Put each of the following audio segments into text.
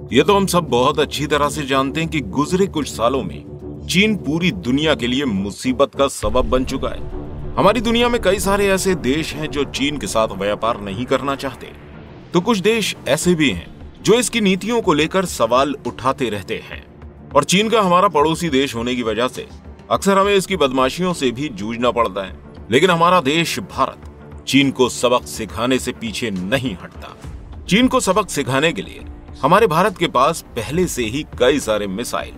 ये तो हम सब बहुत अच्छी तरह से जानते हैं कि गुजरे कुछ सालों में चीन पूरी दुनिया के लिए मुसीबत का सबब बन चुका है। हमारी दुनिया में कई सारे ऐसे देश हैं जो चीन के साथ व्यापार नहीं करना चाहते, तो कुछ देश ऐसे भी हैं जो इसकी नीतियों को लेकर सवाल उठाते रहते हैं। और चीन का हमारा पड़ोसी देश होने की वजह से अक्सर हमें इसकी बदमाशियों से भी जूझना पड़ता है। लेकिन हमारा देश भारत चीन को सबक सिखाने से पीछे नहीं हटता। चीन को सबक सिखाने के लिए हमारे भारत के पास पहले से ही कई सारे मिसाइल,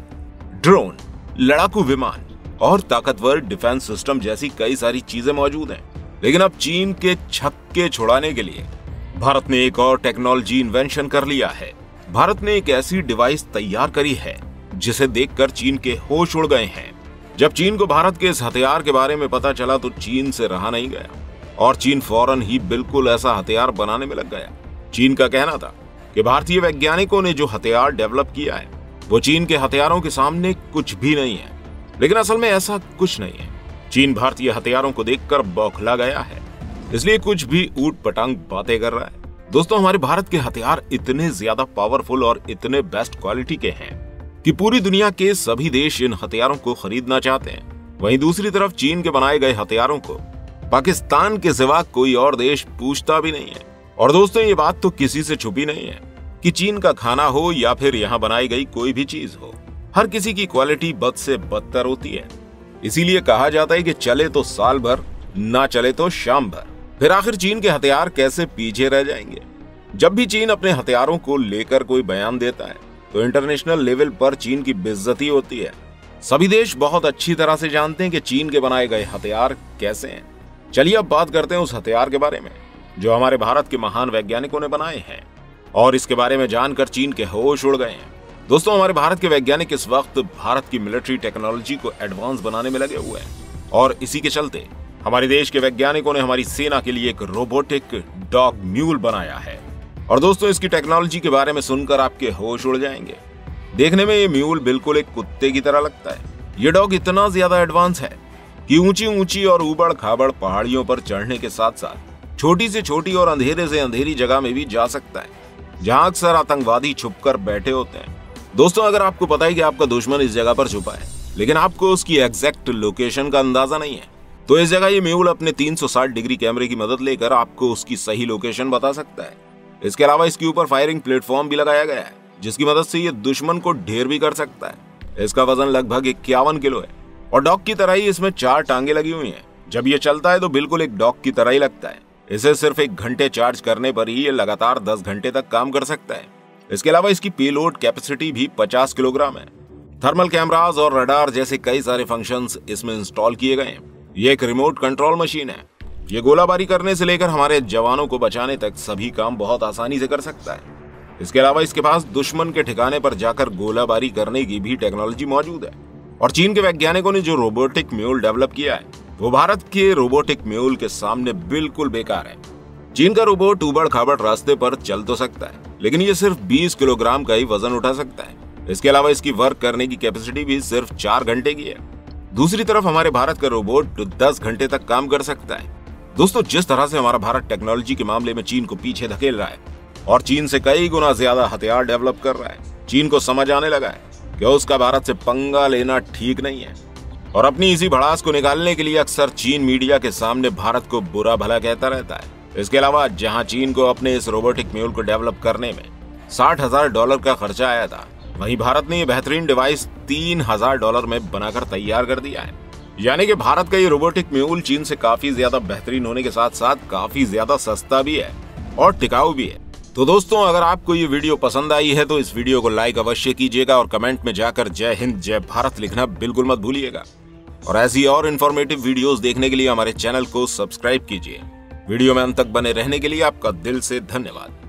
ड्रोन, लड़ाकू विमान और ताकतवर डिफेंस सिस्टम जैसी कई सारी चीजें मौजूद हैं। लेकिन अब चीन के छक्के छुड़ाने के लिए भारत ने एक और टेक्नोलॉजी इन्वेंशन कर लिया है। भारत ने एक ऐसी डिवाइस तैयार करी है जिसे देखकर चीन के होश उड़ गए हैं। जब चीन को भारत के इस हथियार के बारे में पता चला तो चीन से रहा नहीं गया और चीन फौरन ही बिल्कुल ऐसा हथियार बनाने में लग गया। चीन का कहना था कि भारतीय वैज्ञानिकों ने जो हथियार डेवलप किया है वो चीन के हथियारों के सामने कुछ भी नहीं है। लेकिन असल में ऐसा कुछ नहीं है। चीन भारतीय हथियारों को देखकर बौखला गया है, इसलिए कुछ भी ऊट पटांग बातें कर रहा है। दोस्तों, हमारे भारत के हथियार इतने ज्यादा पावरफुल और इतने बेस्ट क्वालिटी के हैं कि पूरी दुनिया के सभी देश इन हथियारों को खरीदना चाहते हैं। वहीं दूसरी तरफ चीन के बनाए गए हथियारों को पाकिस्तान के सिवा कोई और देश पूछता भी नहीं है। और दोस्तों, ये बात तो किसी से छुपी नहीं है कि चीन का खाना हो या फिर यहाँ बनाई गई कोई भी चीज हो, हर किसी की क्वालिटी बद से बदतर होती है। इसीलिए कहा जाता है कि चले तो साल भर, ना चले तो शाम भर। फिर आखिर चीन के हथियार कैसे पीछे रह जाएंगे? जब भी चीन अपने हथियारों को लेकर कोई बयान देता है तो इंटरनेशनल लेवल पर चीन की बेइज्जती होती है। सभी देश बहुत अच्छी तरह से जानते हैं कि चीन के बनाए गए हथियार कैसे हैं। चलिए अब बात करते हैं उस हथियार के बारे में जो हमारे भारत के महान वैज्ञानिकों ने बनाए हैं, और इसके बारे में जानकर चीन के होश उड़ गए हैं। दोस्तों, हमारे भारत के वैज्ञानिक इस वक्त भारत की मिलिट्री टेक्नोलॉजी को एडवांस बनाने में लगे हुए हैं और इसी के चलते हमारे देश के वैज्ञानिकों ने हमारी सेना के लिए एक रोबोटिक डॉग म्यूल बनाया है। और दोस्तों, इसकी टेक्नोलॉजी के बारे में सुनकर आपके होश उड़ जाएंगे। देखने में ये म्यूल बिल्कुल एक कुत्ते की तरह लगता है। ये डॉग इतना ज्यादा एडवांस है कि ऊंची ऊंची और उबड़ खाबड़ पहाड़ियों पर चढ़ने के साथ साथ छोटी से छोटी और अंधेरे से अंधेरी जगह में भी जा सकता है जहां अक्सर आतंकवादी छुपकर बैठे होते हैं। दोस्तों, अगर आपको पता है कि आपका दुश्मन इस जगह पर छुपा है लेकिन आपको उसकी एग्जैक्ट लोकेशन का अंदाजा नहीं है, तो इस जगह ये म्यूल अपने 360 डिग्री कैमरे की मदद लेकर आपको उसकी सही लोकेशन बता सकता है। इसके अलावा इसके ऊपर फायरिंग प्लेटफॉर्म भी लगाया गया है जिसकी मदद से ये दुश्मन को ढेर भी कर सकता है। इसका वजन लगभग 51 किलो है और डॉग की तरह ही इसमें 4 टांगे लगी हुई हैं। जब ये चलता है तो बिल्कुल एक डॉग की तरह ही लगता है। इसे सिर्फ 1 घंटे चार्ज करने पर ही ये लगातार 10 घंटे तक काम कर सकता है। इसके अलावा इसकी पेलोड कैपेसिटी भी 50 किलोग्राम है। थर्मल कैमरास और रडार जैसे कई सारे फंक्शंस इसमें इंस्टॉल किए गए हैं। ये एक रिमोट कंट्रोल मशीन है। ये गोलाबारी करने से लेकर हमारे जवानों को बचाने तक सभी काम बहुत आसानी से कर सकता है। इसके अलावा इसके पास दुश्मन के ठिकाने पर जाकर गोलाबारी करने की भी टेक्नोलॉजी मौजूद है। और चीन के वैज्ञानिकों ने जो रोबोटिक म्यूल डेवलप किया है वो भारत के रोबोटिक म्यूल के सामने बिल्कुल बेकार है। चीन का रोबोट उबड़ खाबड़ रास्ते पर चल तो सकता है लेकिन ये सिर्फ 20 किलोग्राम का ही वजन उठा सकता है। इसके अलावा इसकी वर्क करने की कैपेसिटी भी सिर्फ 4 घंटे की है। दूसरी तरफ हमारे भारत का रोबोट 10 घंटे तक काम कर सकता है। दोस्तों, जिस तरह से हमारा भारत टेक्नोलॉजी के मामले में चीन को पीछे धकेल रहा है और चीन से कई गुना ज्यादा हथियार डेवलप कर रहा है, चीन को समझ आने लगा है कि उसका भारत से पंगा लेना ठीक नहीं है। और अपनी इसी भड़ास को निकालने के लिए अक्सर चीन मीडिया के सामने भारत को बुरा भला कहता रहता है। इसके अलावा जहां चीन को अपने इस रोबोटिक म्यूल को डेवलप करने में $60,000 का खर्चा आया था, वहीं भारत ने ये बेहतरीन डिवाइस $3,000 में बनाकर तैयार कर दिया है। यानी कि भारत का ये रोबोटिक म्यूल चीन से काफी ज्यादा बेहतरीन होने के साथ साथ काफी ज्यादा सस्ता भी है और टिकाऊ भी है। तो दोस्तों, अगर आपको ये वीडियो पसंद आई है तो इस वीडियो को लाइक अवश्य कीजिएगा और कमेंट में जाकर जय हिंद जय भारत लिखना बिल्कुल मत भूलिएगा। और ऐसी और इन्फॉर्मेटिव वीडियोस देखने के लिए हमारे चैनल को सब्सक्राइब कीजिए। वीडियो में अंत तक बने रहने के लिए आपका दिल से धन्यवाद।